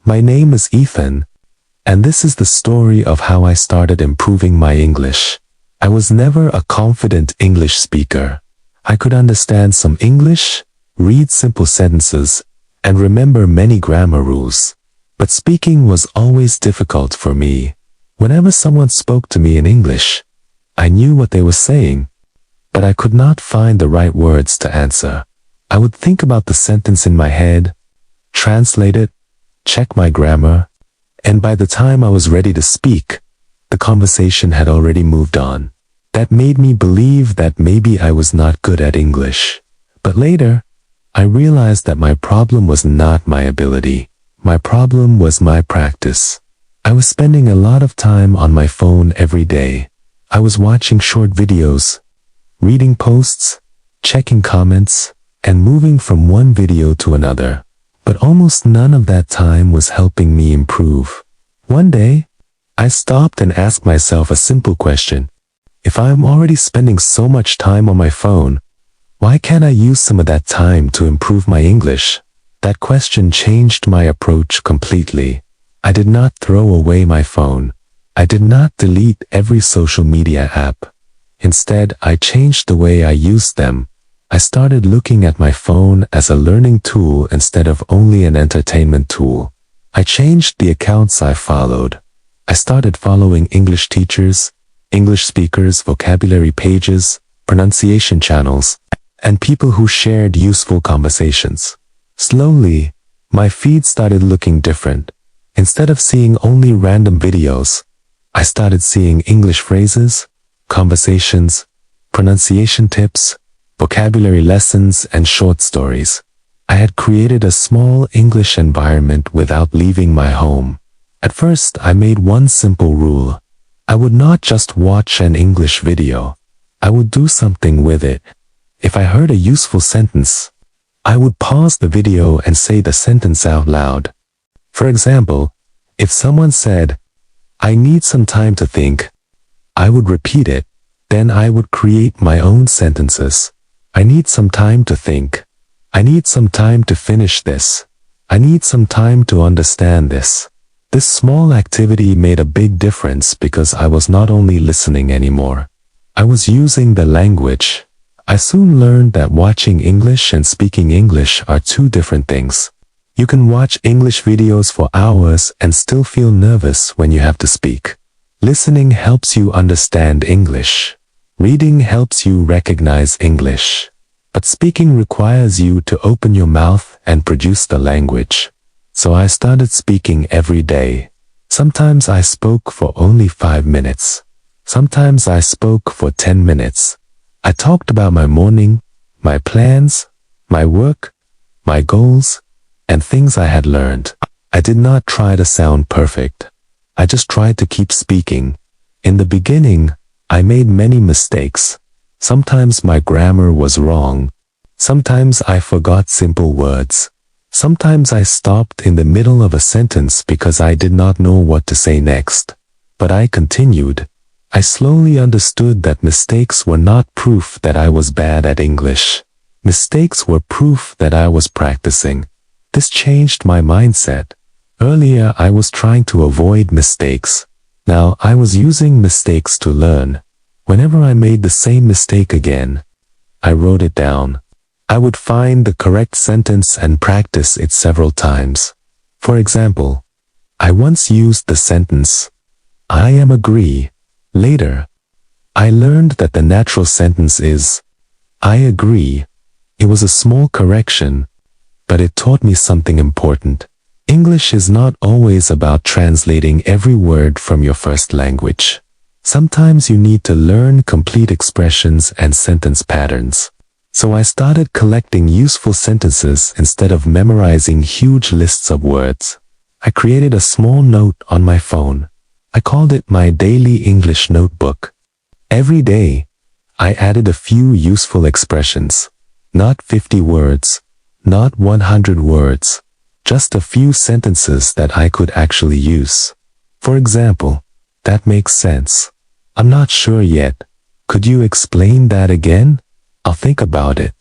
My name is Ethan, and this is the story of how I started improving my English. I was never a confident English speaker. I could understand some English, read simple sentences, and remember many grammar rules. But speaking was always difficult for me. Whenever someone spoke to me in English, I knew what they were saying, but I could not find the right words to answer. I would think about the sentence in my head, translate it, check my grammar, and by the time I was ready to speak, the conversation had already moved on. That made me believe that maybe I was not good at English. But later, I realized that my problem was not my ability. My problem was my practice. I was spending a lot of time on my phone every day. I was watching short videos, reading posts, checking comments, and moving from one video to another. But almost none of that time was helping me improve. One day, I stopped and asked myself a simple question. If I'm already spending so much time on my phone, why can't I use some of that time to improve my English? That question changed my approach completely. I did not throw away my phone. I did not delete every social media app. Instead, I changed the way I used them. I started looking at my phone as a learning tool instead of only an entertainment tool. I changed the accounts I followed. I started following English teachers, English speakers, vocabulary pages, pronunciation channels, and people who shared useful conversations. Slowly, my feed started looking different. Instead of seeing only random videos, I started seeing English phrases, conversations, pronunciation tips, vocabulary lessons, and short stories. I had created a small English environment without leaving my home. At first, I made one simple rule. I would not just watch an English video. I would do something with it. If I heard a useful sentence, I would pause the video and say the sentence out loud. For example, if someone said, "I need some time to think," I would repeat it. Then I would create my own sentences. I need some time to think. I need some time to finish this. I need some time to understand this. This small activity made a big difference because I was not only listening anymore. I was using the language. I soon learned that watching English and speaking English are two different things. You can watch English videos for hours and still feel nervous when you have to speak. Listening helps you understand English. Reading helps you recognize English. But speaking requires you to open your mouth and produce the language. So I started speaking every day. Sometimes I spoke for only 5 minutes. Sometimes I spoke for 10 minutes. I talked about my morning, my plans, my work, my goals, and things I had learned. I did not try to sound perfect. I just tried to keep speaking. In the beginning, I made many mistakes. Sometimes my grammar was wrong. Sometimes I forgot simple words. Sometimes I stopped in the middle of a sentence because I did not know what to say next. But I continued. I slowly understood that mistakes were not proof that I was bad at English. Mistakes were proof that I was practicing. This changed my mindset. Earlier, I was trying to avoid mistakes. Now, I was using mistakes to learn. Whenever I made the same mistake again, I wrote it down. I would find the correct sentence and practice it several times. For example, I once used the sentence, "I am agree." Later, I learned that the natural sentence is, "I agree." It was a small correction, but it taught me something important. English is not always about translating every word from your first language. Sometimes you need to learn complete expressions and sentence patterns. So I started collecting useful sentences instead of memorizing huge lists of words. I created a small note on my phone. I called it my daily English notebook. Every day, I added a few useful expressions. Not 50 words, not 100 words. Just a few sentences that I could actually use. For example, "That makes sense." "I'm not sure yet. Could you explain that again?" "I'll think about it."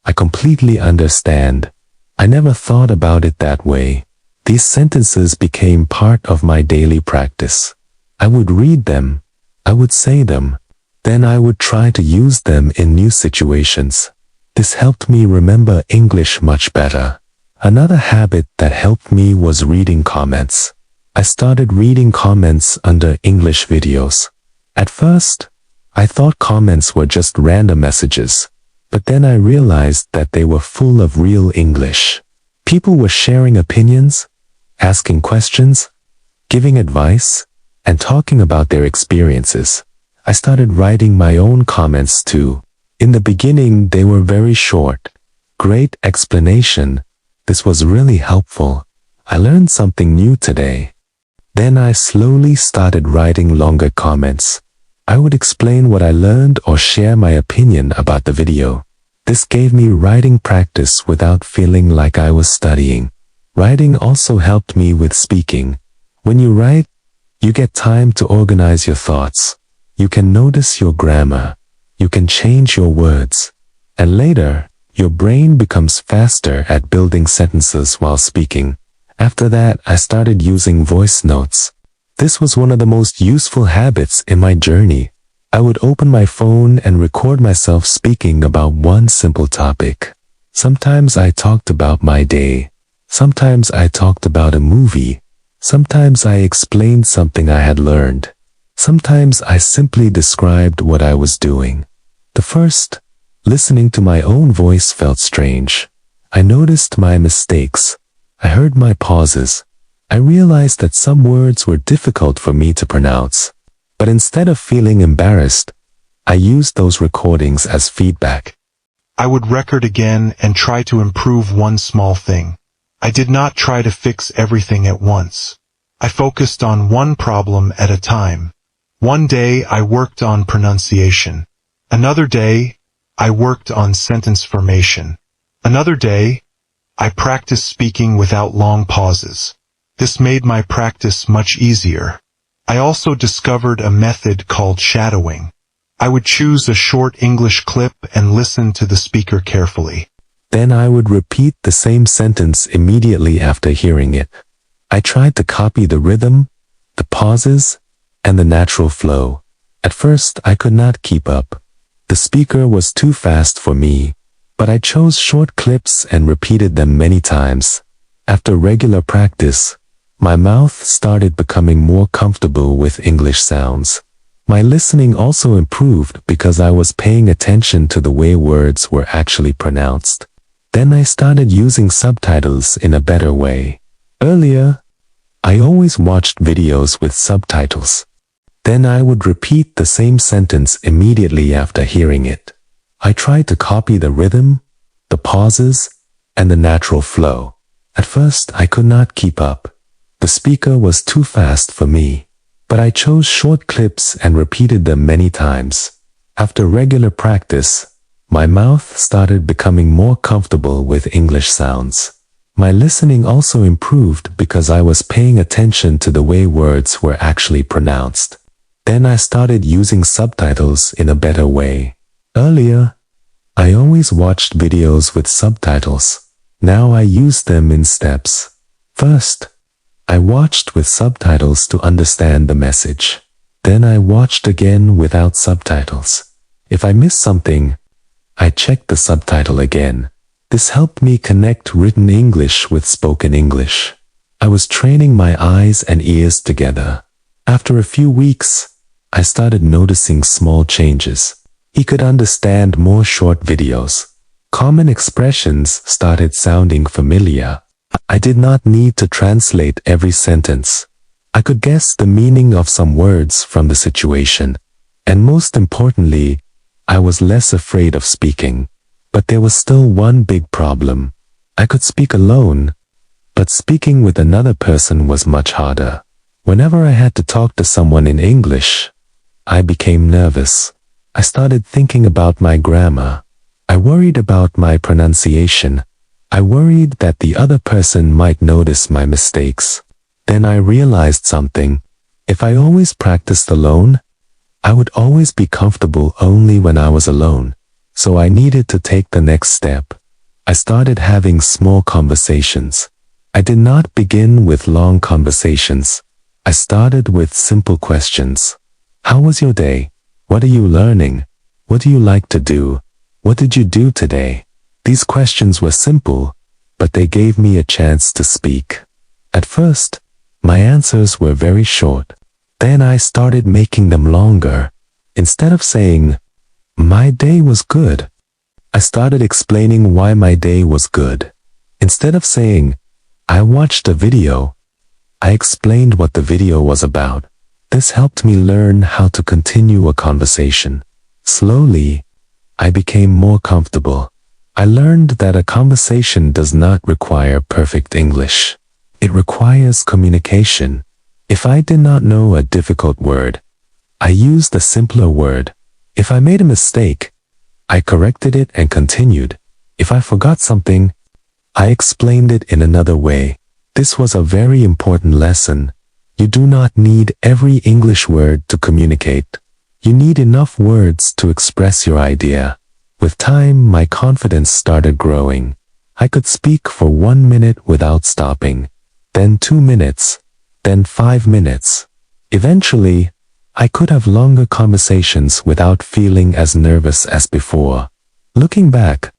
"I completely understand." "I never thought about it that way." These sentences became part of my daily practice. I would read them, I would say them, then I would try to use them in new situations. This helped me remember English much better. Another habit that helped me was reading comments. I started reading comments under English videos. At first, I thought comments were just random messages, but then I realized that they were full of real English. People were sharing opinions, asking questions, giving advice, and talking about their experiences. I started writing my own comments too. In the beginning, they were very short. Great explanation. This was really helpful. I learned something new today. Then I slowly started writing longer comments. I would explain what I learned or share my opinion about the video. This gave me writing practice without feeling like I was studying. Writing also helped me with speaking. When you write, you get time to organize your thoughts. You can notice your grammar. You can change your words. And later, your brain becomes faster at building sentences while speaking. After that, I started using voice notes. This was one of the most useful habits in my journey. I would open my phone and record myself speaking about one simple topic. Sometimes I talked about my day. Sometimes I talked about a movie. Sometimes I explained something I had learned. Sometimes I simply described what I was doing. The first, listening to my own voice felt strange. I noticed my mistakes. I heard my pauses. I realized that some words were difficult for me to pronounce. But instead of feeling embarrassed, I used those recordings as feedback. I would record again and try to improve one small thing. I did not try to fix everything at once. I focused on one problem at a time. One day I worked on pronunciation. Another day, I worked on sentence formation. Another day, I practiced speaking without long pauses. This made my practice much easier. I also discovered a method called shadowing. I would choose a short English clip and listen to the speaker carefully. Then I would repeat the same sentence immediately after hearing it. I tried to copy the rhythm, the pauses, and the natural flow. At first, I could not keep up. The speaker was too fast for me, but I chose short clips and repeated them many times. After regular practice, my mouth started becoming more comfortable with English sounds. My listening also improved because I was paying attention to the way words were actually pronounced. Then I started using subtitles in a better way. Earlier, I always watched videos with subtitles. Then I would repeat the same sentence immediately after hearing it. I tried to copy the rhythm, the pauses, and the natural flow. At first, I could not keep up. The speaker was too fast for me, but I chose short clips and repeated them many times. After regular practice, my mouth started becoming more comfortable with English sounds. My listening also improved because I was paying attention to the way words were actually pronounced. Then I started using subtitles in a better way. Earlier, I always watched videos with subtitles. Now I use them in steps. First, I watched with subtitles to understand the message. Then I watched again without subtitles. If I missed something, I checked the subtitle again. This helped me connect written English with spoken English. I was training my eyes and ears together. After a few weeks, I started noticing small changes. He could understand more short videos. Common expressions started sounding familiar. I did not need to translate every sentence. I could guess the meaning of some words from the situation. And most importantly, I was less afraid of speaking. But there was still one big problem. I could speak alone, but speaking with another person was much harder. Whenever I had to talk to someone in English, I became nervous. I started thinking about my grammar. I worried about my pronunciation. I worried that the other person might notice my mistakes. Then I realized something. If I always practiced alone, I would always be comfortable only when I was alone. So I needed to take the next step. I started having small conversations. I did not begin with long conversations. I started with simple questions. How was your day? What are you learning? What do you like to do? What did you do today? These questions were simple, but they gave me a chance to speak. At first, my answers were very short. Then I started making them longer. Instead of saying, "My day was good," I started explaining why my day was good. Instead of saying, "I watched a video," I explained what the video was about. This helped me learn how to continue a conversation. Slowly, I became more comfortable. I learned that a conversation does not require perfect English. It requires communication. If I did not know a difficult word, I used a simpler word. If I made a mistake, I corrected it and continued. If I forgot something, I explained it in another way. This was a very important lesson. You do not need every English word to communicate. You need enough words to express your idea. With time, my confidence started growing. I could speak for 1 minute without stopping, then 2 minutes, then 5 minutes. Eventually, I could have longer conversations without feeling as nervous as before. Looking back,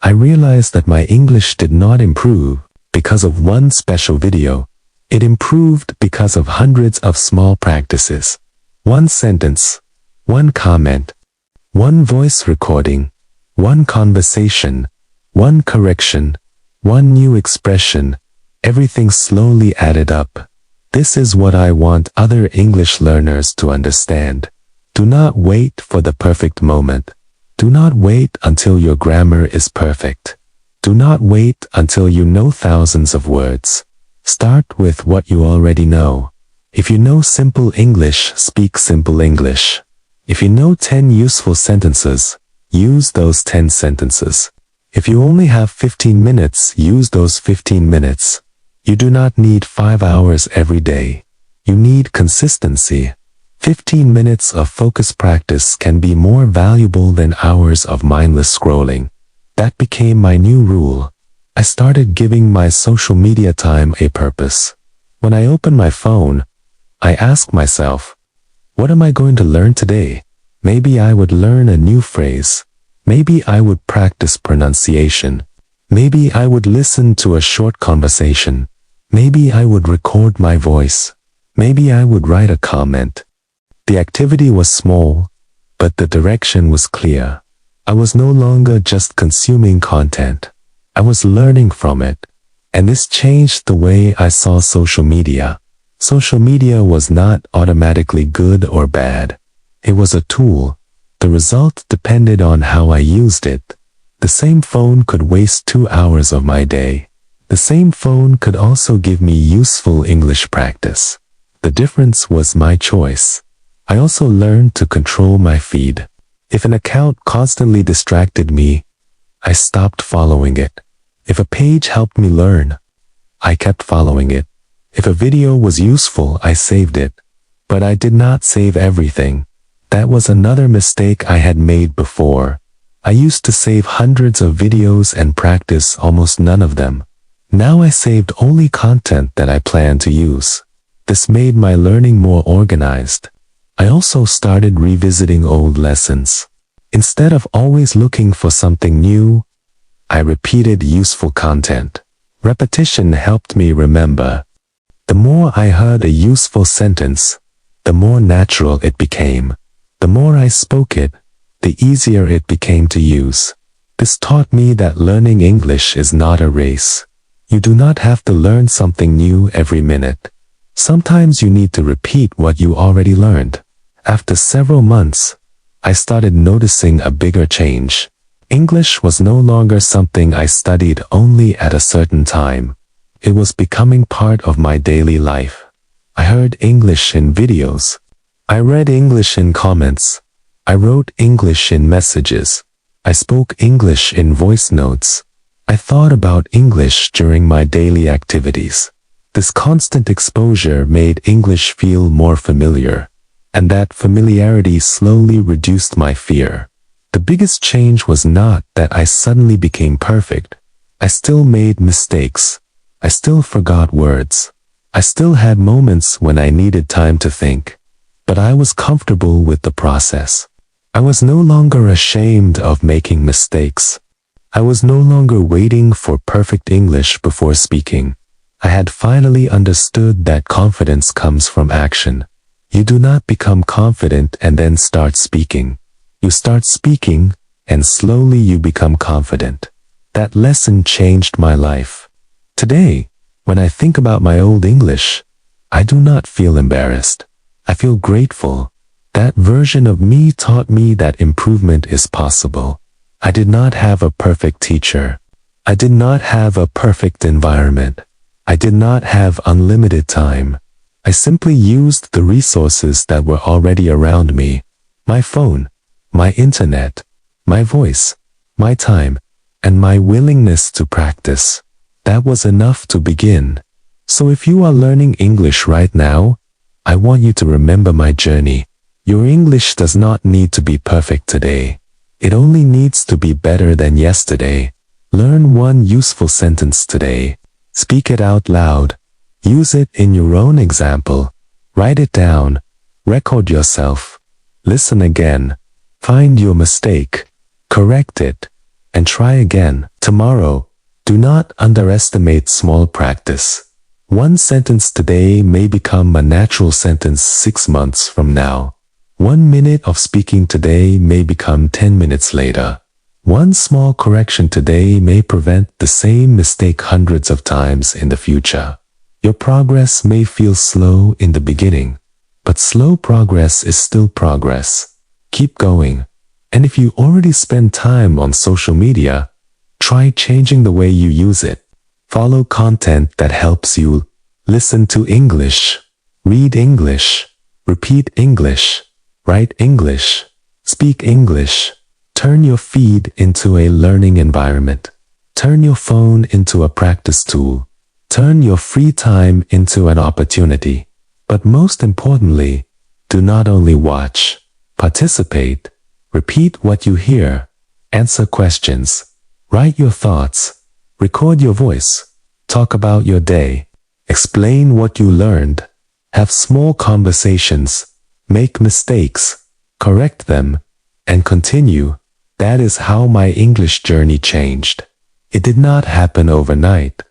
I realized that my English did not improve because of one special video. It improved because of hundreds of small practices. One sentence, one comment, one voice recording, one conversation, one correction, one new expression. Everything slowly added up. This is what I want other English learners to understand. Do not wait for the perfect moment. Do not wait until your grammar is perfect. Do not wait until you know thousands of words. Start with what you already know. If you know simple English, speak simple English. If you know 10 useful sentences, use those 10 sentences. If you only have 15 minutes, use those 15 minutes. You do not need 5 hours every day. You need consistency. 15 minutes of focused practice can be more valuable than hours of mindless scrolling. That became my new rule. I started giving my social media time a purpose. When I open my phone, I ask myself, what am I going to learn today? Maybe I would learn a new phrase. Maybe I would practice pronunciation. Maybe I would listen to a short conversation. Maybe I would record my voice. Maybe I would write a comment. The activity was small, but the direction was clear. I was no longer just consuming content. I was learning from it. And this changed the way I saw social media. Social media was not automatically good or bad. It was a tool. The result depended on how I used it. The same phone could waste 2 hours of my day. The same phone could also give me useful English practice. The difference was my choice. I also learned to control my feed. If an account constantly distracted me, I stopped following it. If a page helped me learn, I kept following it. If a video was useful, I saved it. But I did not save everything. That was another mistake I had made before. I used to save hundreds of videos and practice almost none of them. Now I saved only content that I planned to use. This made my learning more organized. I also started revisiting old lessons. Instead of always looking for something new, I repeated useful content. Repetition helped me remember. The more I heard a useful sentence, the more natural it became. The more I spoke it, the easier it became to use. This taught me that learning English is not a race. You do not have to learn something new every minute. Sometimes you need to repeat what you already learned. After several months, I started noticing a bigger change. English was no longer something I studied only at a certain time. It was becoming part of my daily life. I heard English in videos. I read English in comments. I wrote English in messages. I spoke English in voice notes. I thought about English during my daily activities. This constant exposure made English feel more familiar, and that familiarity slowly reduced my fear. The biggest change was not that I suddenly became perfect. I still made mistakes. I still forgot words. I still had moments when I needed time to think. But I was comfortable with the process. I was no longer ashamed of making mistakes. I was no longer waiting for perfect English before speaking. I had finally understood that confidence comes from action. You do not become confident and then start speaking. You start speaking, and slowly you become confident. That lesson changed my life. Today, when I think about my old English, I do not feel embarrassed. I feel grateful. That version of me taught me that improvement is possible. I did not have a perfect teacher. I did not have a perfect environment. I did not have unlimited time. I simply used the resources that were already around me. My phone, my internet, my voice, my time, and my willingness to practice. That was enough to begin. So if you are learning English right now, I want you to remember my journey. Your English does not need to be perfect today. It only needs to be better than yesterday. Learn one useful sentence today. Speak it out loud. Use it in your own example. Write it down. Record yourself. Listen again. Find your mistake. Correct it. And try again. Tomorrow, do not underestimate small practice. One sentence today may become a natural sentence 6 months from now. 1 minute of speaking today may become 10 minutes later. One small correction today may prevent the same mistake hundreds of times in the future. Your progress may feel slow in the beginning, but slow progress is still progress. Keep going. And if you already spend time on social media, try changing the way you use it. Follow content that helps you. Listen to English. Read English. Repeat English. Write English. Speak English. Turn your feed into a learning environment. Turn your phone into a practice tool. Turn your free time into an opportunity. But most importantly, do not only watch. Participate. Repeat what you hear. Answer questions. Write your thoughts. Record your voice. Talk about your day. Explain what you learned. Have small conversations. Make mistakes. Correct them. And continue. That is how my English journey changed. It did not happen overnight.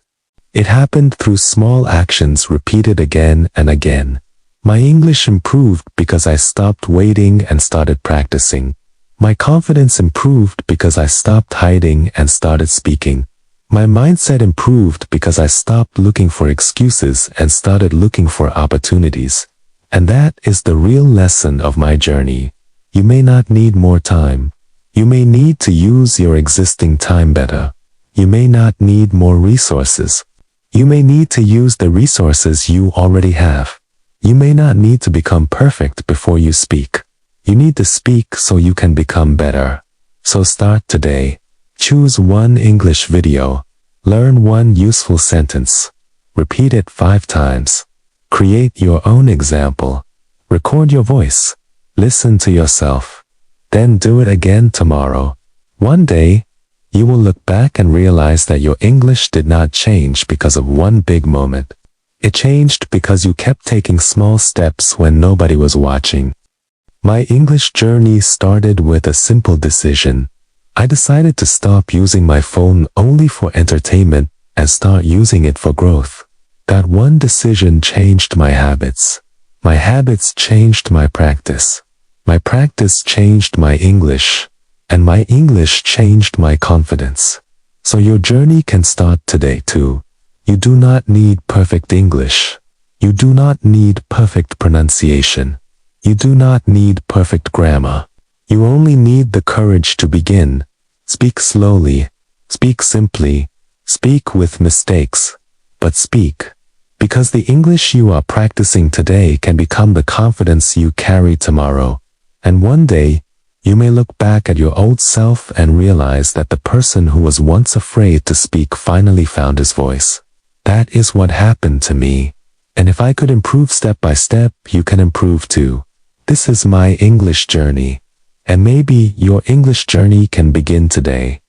It happened through small actions repeated again and again. My English improved because I stopped waiting and started practicing. My confidence improved because I stopped hiding and started speaking. My mindset improved because I stopped looking for excuses and started looking for opportunities. And that is the real lesson of my journey. You may not need more time. You may need to use your existing time better. You may not need more resources. You may need to use the resources you already have. You may not need to become perfect before you speak. You need to speak so you can become better. So start today. Choose one English video. Learn one useful sentence. Repeat it 5 times. Create your own example. Record your voice. Listen to yourself. Then do it again tomorrow. One day, you will look back and realize that your English did not change because of one big moment. It changed because you kept taking small steps when nobody was watching. My English journey started with a simple decision. I decided to stop using my phone only for entertainment and start using it for growth. That one decision changed my habits. My habits changed my practice. My practice changed my English. And my English changed my confidence. So your journey can start today too. You do not need perfect English. You do not need perfect pronunciation. You do not need perfect grammar. You only need the courage to begin. Speak slowly. Speak simply. Speak with mistakes. But speak. Because the English you are practicing today can become the confidence you carry tomorrow. And one day, you may look back at your old self and realize that the person who was once afraid to speak finally found his voice. That is what happened to me. And if I could improve step by step, you can improve too. This is my English journey. And maybe your English journey can begin today.